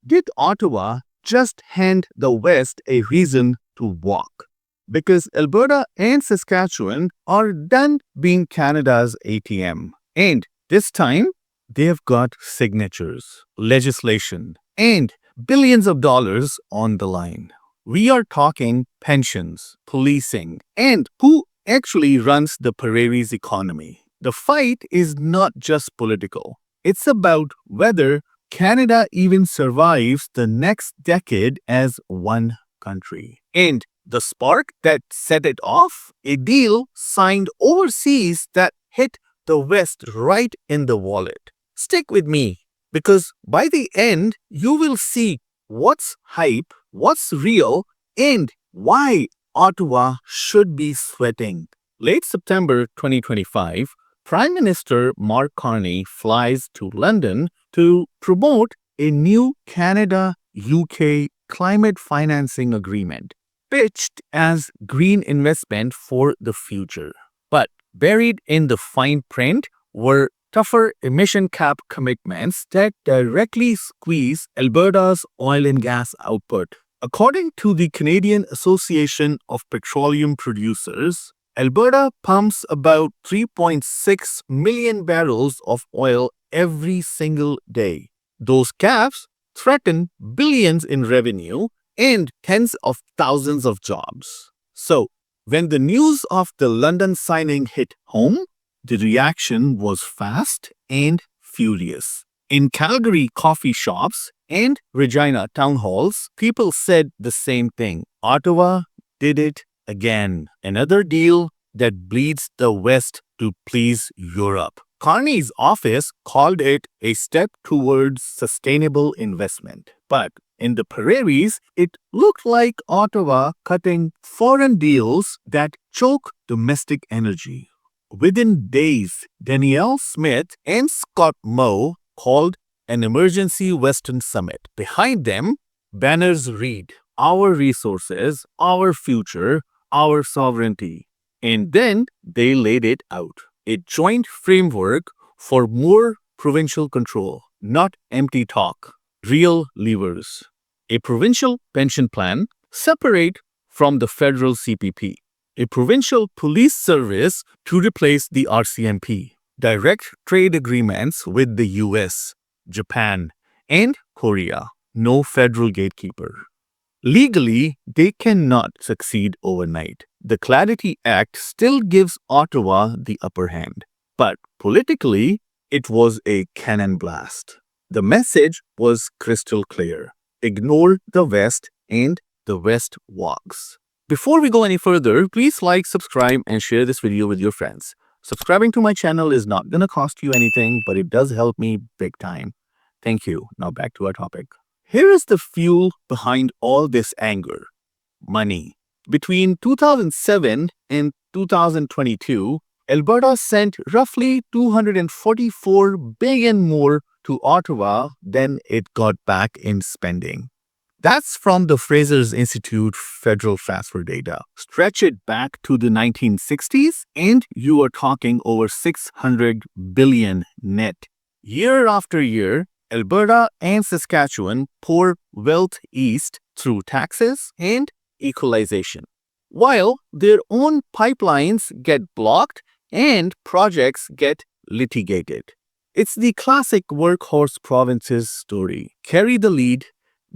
did Ottawa just hand the West a reason to walk? Because Alberta and Saskatchewan are done being Canada's ATM. And this time, they've got signatures, legislation, and billions of dollars on the line. We are talking pensions, policing, and who actually runs the prairie's economy. The fight is not just political. It's about whether Canada even survives the next decade as one country. And the spark that set it off? A deal signed overseas that hit the West right in the wallet. Stick with me, because by the end, you will see what's hype, what's real, and why Ottawa should be sweating. Late September 2025, Prime Minister Mark Carney flies to London to promote a new Canada-UK climate financing agreement, pitched as green investment for the future. But buried in the fine print were tougher emission cap commitments that directly squeeze Alberta's oil and gas output. According to the Canadian Association of Petroleum Producers, Alberta pumps about 3.6 million barrels of oil every single day. Those caps threaten billions in revenue and tens of thousands of jobs. So, when the news of the London signing hit home, the reaction was fast and furious. In Calgary coffee shops and Regina town halls, people said the same thing. Ottawa did it again. Another deal that bleeds the West to please Europe. Carney's office called it a step towards sustainable investment. But in the prairies, it looked like Ottawa cutting foreign deals that choke domestic energy. Within days, Danielle Smith and Scott Moe called an emergency Western summit. Behind them, banners read, "Our resources, our future, our sovereignty." And then they laid it out. A joint framework for more provincial control, not empty talk. Real levers. A provincial pension plan separate from the federal CPP. A provincial police service to replace the RCMP. Direct trade agreements with the US, Japan, and Korea. No federal gatekeeper. Legally, they cannot succeed overnight. The Clarity Act still gives Ottawa the upper hand. But politically, it was a cannon blast. The message was crystal clear. Ignore the West and the West walks. Before we go any further, please like, subscribe, and share this video with your friends. Subscribing to my channel is not going to cost you anything, but it does help me big time. Thank you. Now back to our topic. Here is the fuel behind all this anger. Money. Between 2007 and 2022, Alberta sent roughly $244 billion more to Ottawa than it got back in spending. That's from the Fraser's Institute federal transfer data. Stretch it back to the 1960s and you are talking over $600 billion net. Year after year, Alberta and Saskatchewan pour wealth east through taxes and equalization, while their own pipelines get blocked and projects get litigated. It's the classic workhorse provinces story. Carry the lead,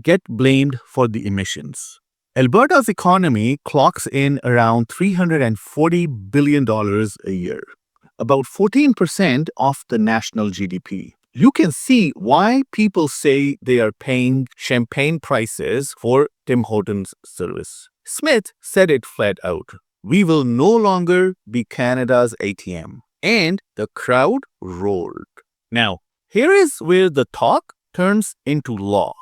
get blamed for the emissions. Alberta's economy clocks in around $340 billion a year, about 14% of the national GDP. You can see why people say they are paying champagne prices for Tim Hortons service. Smith said it flat out. We will no longer be Canada's ATM. And the crowd roared. Now, here is where the talk turns into law.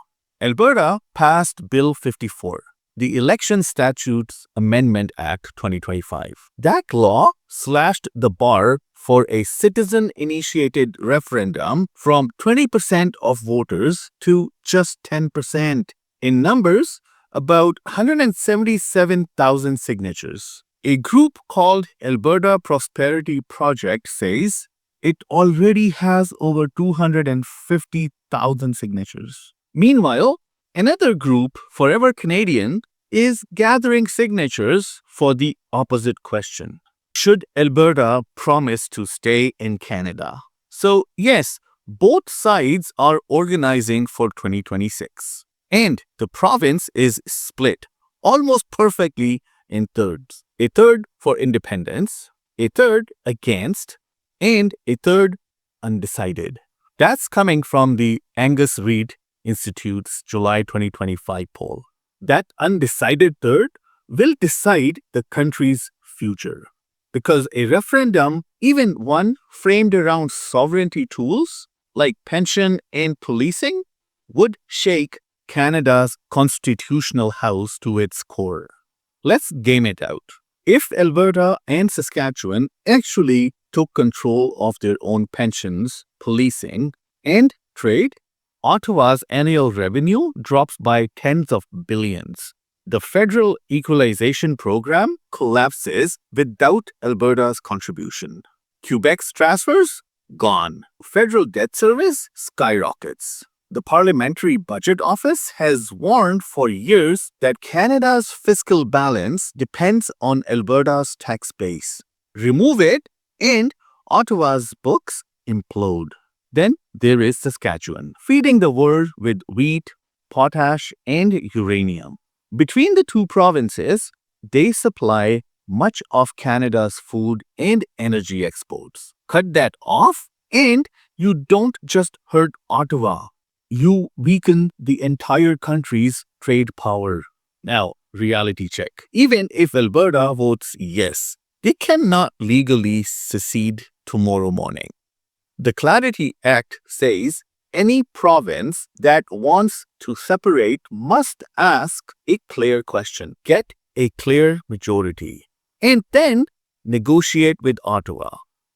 Alberta passed Bill 54, the Election Statutes Amendment Act 2025. That law slashed the bar for a citizen-initiated referendum from 20% of voters to just 10%. In numbers, about 177,000 signatures. A group called Alberta Prosperity Project says it already has over 250,000 signatures. Meanwhile, another group, Forever Canadian, is gathering signatures for the opposite question. Should Alberta promise to stay in Canada? So, yes, both sides are organizing for 2026. And the province is split almost perfectly in thirds. A third for independence, a third against, and a third undecided. That's coming from the Angus Reid Institute's July 2025 poll. That undecided third will decide the country's future. Because a referendum, even one framed around sovereignty tools like pension and policing, would shake Canada's constitutional house to its core. Let's game it out. If Alberta and Saskatchewan actually took control of their own pensions, policing, and trade, Ottawa's annual revenue drops by tens of billions. The federal equalization program collapses without Alberta's contribution. Quebec's transfers? Gone. Federal debt service skyrockets. The Parliamentary Budget Office has warned for years that Canada's fiscal balance depends on Alberta's tax base. Remove it, and Ottawa's books implode. Then there is Saskatchewan, feeding the world with wheat, potash, and uranium. Between the two provinces, they supply much of Canada's food and energy exports. Cut that off, and you don't just hurt Ottawa. You weaken the entire country's trade power. Now, reality check. Even if Alberta votes yes, they cannot legally secede tomorrow morning. The Clarity Act says any province that wants to separate must ask a clear question, get a clear majority, and then negotiate with Ottawa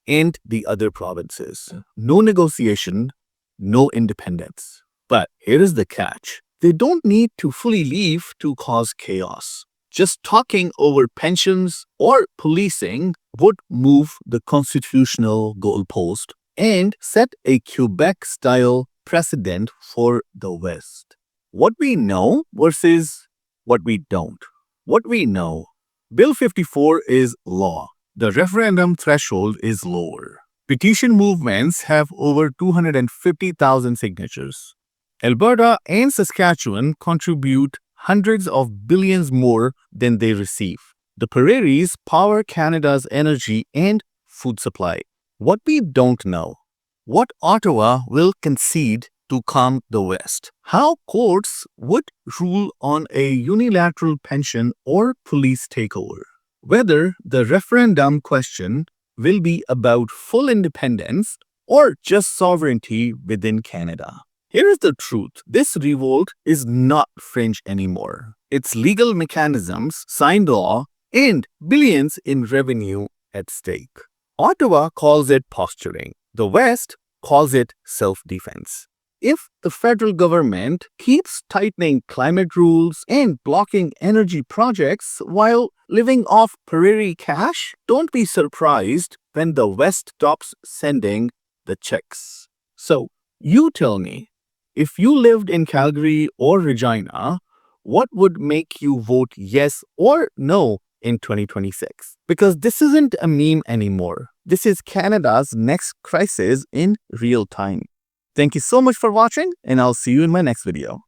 and the other provinces. No negotiation, no independence. But here is the catch. They don't need to fully leave to cause chaos. Just talking over pensions or policing would move the constitutional goalpost and set a Quebec-style precedent for the West. What we know versus what we don't. What we know. Bill 54 is law. The referendum threshold is lower. Petition movements have over 250,000 signatures. Alberta and Saskatchewan contribute hundreds of billions more than they receive. The prairies power Canada's energy and food supply. What we don't know, what Ottawa will concede to calm the West, how courts would rule on a unilateral pension or police takeover, whether the referendum question will be about full independence or just sovereignty within Canada. Here is the truth. This revolt is not fringe anymore. It's legal mechanisms, signed law, and billions in revenue at stake. Ottawa calls it posturing. The West calls it self-defense. If the federal government keeps tightening climate rules and blocking energy projects while living off prairie cash, don't be surprised when the West stops sending the checks. So, you tell me, if you lived in Calgary or Regina, what would make you vote yes or no in 2026? Because this isn't a meme anymore. This is Canada's next crisis in real time. Thank you so much for watching, and I'll see you in my next video.